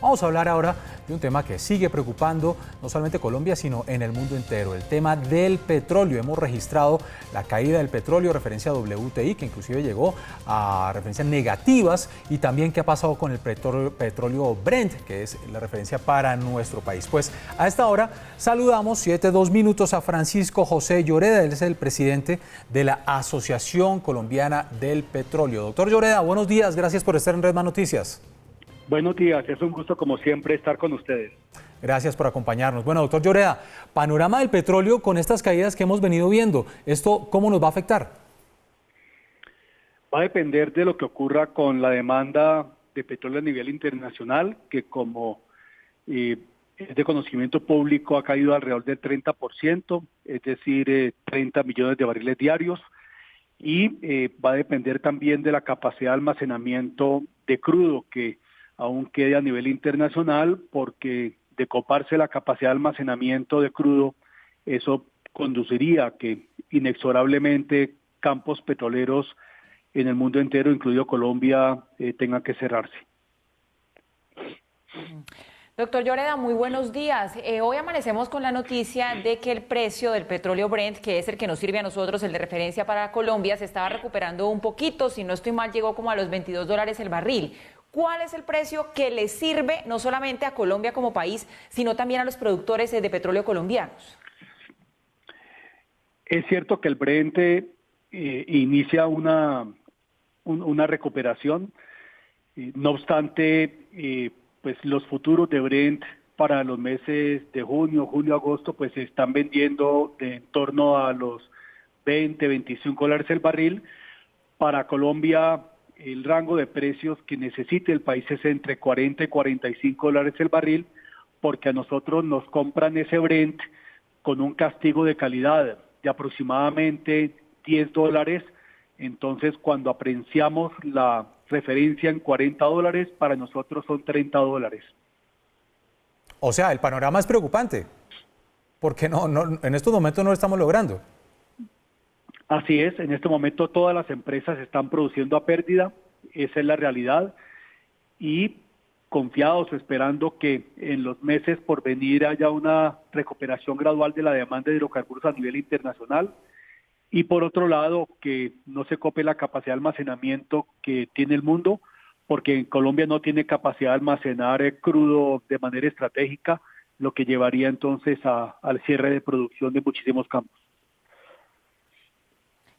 Vamos a hablar ahora de un tema que sigue preocupando no solamente Colombia, sino en el mundo entero, el tema del petróleo. Hemos registrado la caída del petróleo, referencia a WTI, que inclusive llegó a referencias negativas, y también qué ha pasado con el petróleo Brent, que es la referencia para nuestro país. Pues a esta hora saludamos 7:02 a Francisco José Lloreda, él es el presidente de la Asociación Colombiana del Petróleo. Doctor Lloreda, buenos días, gracias por estar en Red Más Noticias. Buenos días, es un gusto como siempre estar con ustedes. Gracias por acompañarnos. Bueno, doctor Lloreda, panorama del petróleo con estas caídas que hemos venido viendo, ¿esto cómo nos va a afectar? Va a depender de lo que ocurra con la demanda de petróleo a nivel internacional, que como es de conocimiento público ha caído alrededor del 30%, es decir, 30 millones de barriles diarios, y va a depender también de la capacidad de almacenamiento de crudo, que aún quede a nivel internacional, porque de coparse la capacidad de almacenamiento de crudo, eso conduciría a que inexorablemente campos petroleros en el mundo entero, incluido Colombia, tengan que cerrarse. Doctor Lloreda, muy buenos días. Hoy amanecemos con la noticia de que el precio del petróleo Brent, que es el que nos sirve a nosotros, el de referencia para Colombia, se estaba recuperando un poquito, si no estoy mal, llegó como a los $22 el barril. ¿Cuál es el precio que le sirve no solamente a Colombia como país, sino también a los productores de petróleo colombianos? Es cierto que el Brent inicia una recuperación, no obstante, pues los futuros de Brent para los meses de junio, julio, agosto, pues se están vendiendo de en torno a los $20-25 el barril. Para Colombia, el rango de precios que necesite el país es entre $40 y $45 el barril, porque a nosotros nos compran ese Brent con un castigo de calidad de aproximadamente $10. Entonces, cuando apreciamos la referencia en $40, para nosotros son $30. O sea, el panorama es preocupante, porque en estos momentos no lo estamos logrando. Así es, en este momento todas las empresas están produciendo a pérdida, esa es la realidad, y confiados, esperando que en los meses por venir haya una recuperación gradual de la demanda de hidrocarburos a nivel internacional, y por otro lado, que no se cope la capacidad de almacenamiento que tiene el mundo, porque en Colombia no tiene capacidad de almacenar crudo de manera estratégica, lo que llevaría entonces al cierre de producción de muchísimos campos.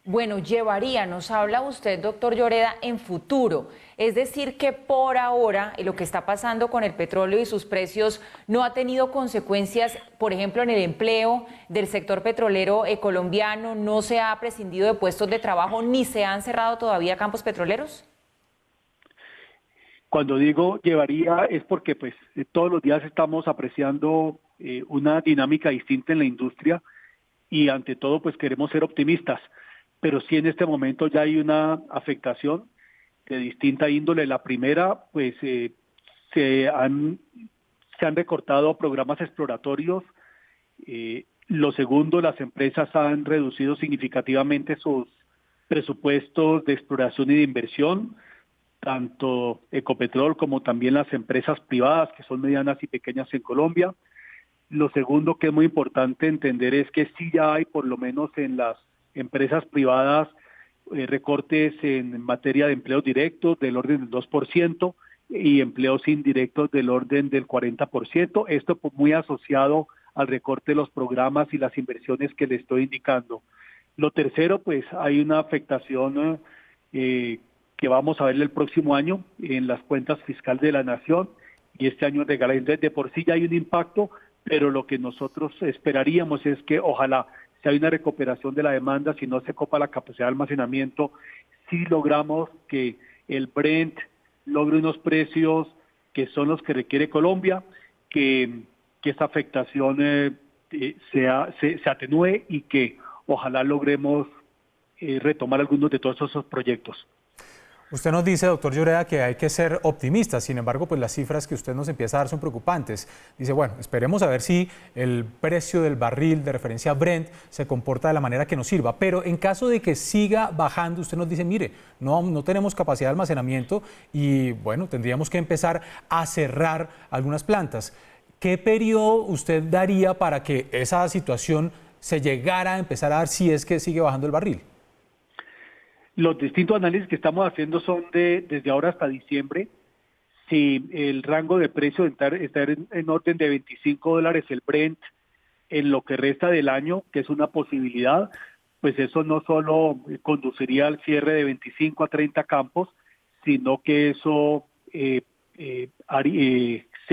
Bueno, llevaría, nos habla usted, doctor Lloreda, en futuro. Es decir, que por ahora lo que está pasando con el petróleo y sus precios no ha tenido consecuencias, por ejemplo, en el empleo del sector petrolero colombiano, no se ha prescindido de puestos de trabajo, ni se han cerrado todavía campos petroleros. Cuando digo llevaría es porque pues todos los días estamos apreciando una dinámica distinta en la industria y ante todo pues queremos ser optimistas. Pero sí en este momento ya hay una afectación de distinta índole. La primera, pues se han recortado programas exploratorios. Lo segundo, las empresas han reducido significativamente sus presupuestos de exploración y de inversión, tanto Ecopetrol como también las empresas privadas, que son medianas y pequeñas en Colombia. Lo segundo que es muy importante entender es que sí ya hay, por lo menos en las empresas privadas, recortes en materia de empleos directos del orden del 2% y empleos indirectos del orden del 40%. Esto pues muy asociado al recorte de los programas y las inversiones que le estoy indicando. Lo tercero, pues hay una afectación que vamos a ver el próximo año en las cuentas fiscales de la nación y este año regala. Entonces, de por sí ya hay un impacto, pero lo que nosotros esperaríamos es que ojalá si hay una recuperación de la demanda, si no se copa la capacidad de almacenamiento, si logramos que el Brent logre unos precios que son los que requiere Colombia, que esta afectación se atenúe y que ojalá logremos retomar algunos de todos esos proyectos. Usted nos dice, doctor Lloreda, que hay que ser optimistas. Sin embargo, pues las cifras que usted nos empieza a dar son preocupantes. Dice, bueno, esperemos a ver si el precio del barril de referencia Brent se comporta de la manera que nos sirva. Pero en caso de que siga bajando, usted nos dice, mire, no tenemos capacidad de almacenamiento y, bueno, tendríamos que empezar a cerrar algunas plantas. ¿Qué periodo usted daría para que esa situación se llegara a empezar a dar si es que sigue bajando el barril? Los distintos análisis que estamos haciendo son desde ahora hasta diciembre. Si el rango de precio está en orden de $25 el Brent en lo que resta del año, que es una posibilidad, pues eso no solo conduciría al cierre de 25 a 30 campos, sino que eso se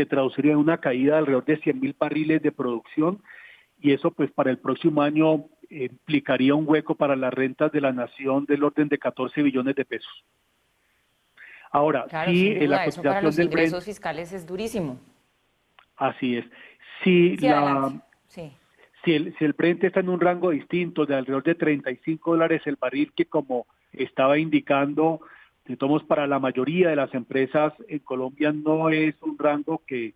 traduciría en una caída de alrededor de 100.000 barriles de producción, y eso pues para el próximo año implicaría un hueco para las rentas de la nación del orden de 14 billones de pesos. Ahora, claro, si duda, la eso para cotización los del ingresos Brent, fiscales es durísimo. así es. Si Sí, adelante. Sí. si el Brent está en un rango distinto de alrededor de $35 el barril, que como estaba indicando, de todos modos, para la mayoría de las empresas en Colombia no es un rango que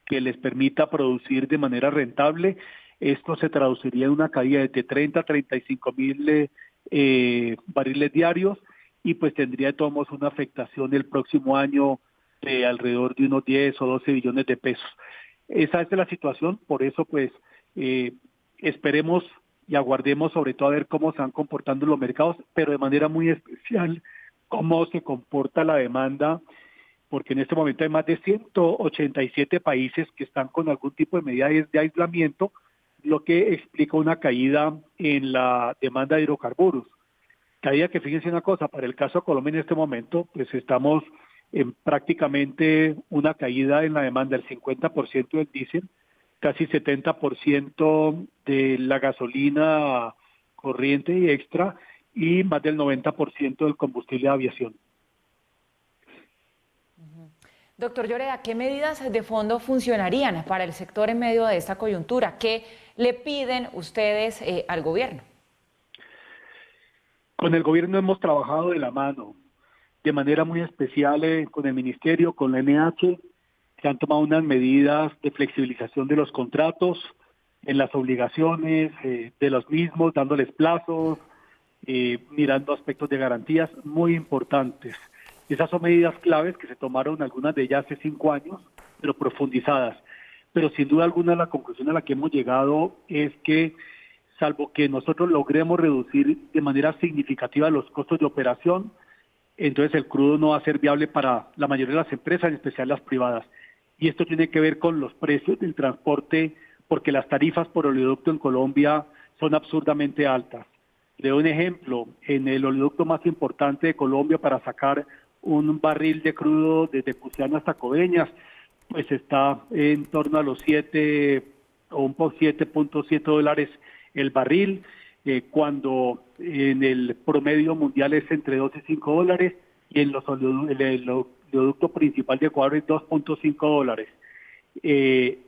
les permita producir de manera rentable, esto se traduciría en una caída de 30 a 35.000 barriles diarios, y pues tendría de todos modos una afectación el próximo año de alrededor de unos 10 o 12 billones de pesos. Esa es la situación, por eso pues esperemos y aguardemos sobre todo a ver cómo se van comportando los mercados, pero de manera muy especial cómo se comporta la demanda, porque en este momento hay más de 187 países que están con algún tipo de medida de aislamiento, lo que explica una caída en la demanda de hidrocarburos. Caída que, fíjense una cosa, para el caso de Colombia en este momento, pues estamos en prácticamente una caída en la demanda del 50% del diésel, casi 70% de la gasolina corriente y extra, y más del 90% del combustible de aviación. Doctor Lloreda, ¿qué medidas de fondo funcionarían para el sector en medio de esta coyuntura? ¿Qué le piden ustedes al gobierno? Con el gobierno hemos trabajado de la mano, de manera muy especial con el ministerio, con la NH, se han tomado unas medidas de flexibilización de los contratos, en las obligaciones de los mismos, dándoles plazos, mirando aspectos de garantías muy importantes. Esas son medidas claves que se tomaron, algunas de ellas hace 5 años, pero profundizadas. Pero sin duda alguna la conclusión a la que hemos llegado es que, salvo que nosotros logremos reducir de manera significativa los costos de operación, entonces el crudo no va a ser viable para la mayoría de las empresas, en especial las privadas. Y esto tiene que ver con los precios del transporte, porque las tarifas por oleoducto en Colombia son absurdamente altas. Le doy un ejemplo, en el oleoducto más importante de Colombia para sacar un barril de crudo desde Cusiana hasta Coveñas, pues está en torno a los 7 o un poco $7.7 el barril, cuando en el promedio mundial es entre 2 y $5, y en el oleoducto principal de Ecuador es $2.5.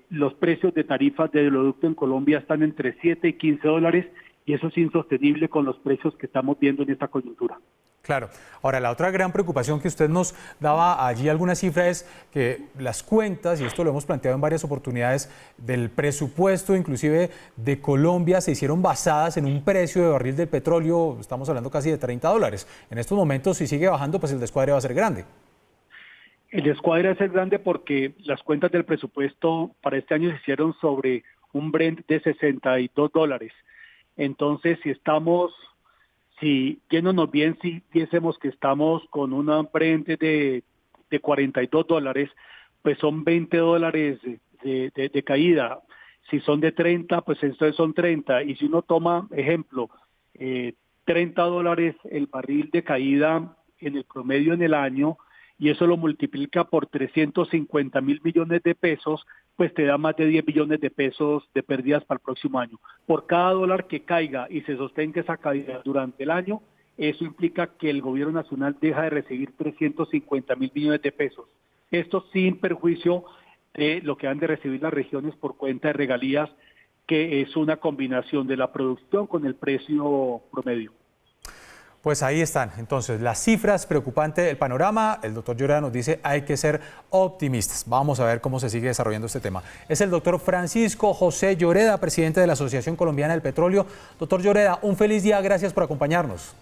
Los precios de tarifas de oleoducto en Colombia están entre 7 y $15, y eso es insostenible con los precios que estamos viendo en esta coyuntura. Claro. Ahora, la otra gran preocupación que usted nos daba allí alguna cifra es que las cuentas, y esto lo hemos planteado en varias oportunidades, del presupuesto inclusive de Colombia se hicieron basadas en un precio de barril del petróleo, estamos hablando casi de $30. En estos momentos, si sigue bajando, pues el descuadre va a ser grande. El descuadre va a ser grande porque las cuentas del presupuesto para este año se hicieron sobre un Brent de $62. Entonces, si yéndonos bien, si viésemos que estamos con una Brent de $42, pues son $20 de caída. Si son de 30, pues entonces son 30. Y si uno toma, ejemplo, $30 el barril de caída en el promedio en el año, y eso lo multiplica por 350.000 millones de pesos, pues te da más de 10 billones de pesos de pérdidas para el próximo año. Por cada dólar que caiga y se sostenga esa caída durante el año, eso implica que el gobierno nacional deja de recibir 350.000 millones de pesos. Esto sin perjuicio de lo que han de recibir las regiones por cuenta de regalías, que es una combinación de la producción con el precio promedio. Pues ahí están, entonces, las cifras, preocupante el panorama. El doctor Lloreda nos dice hay que ser optimistas. Vamos a ver cómo se sigue desarrollando este tema. Es el doctor Francisco José Lloreda, presidente de la Asociación Colombiana del Petróleo. Doctor Lloreda, un feliz día, gracias por acompañarnos.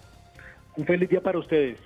Un feliz día para ustedes.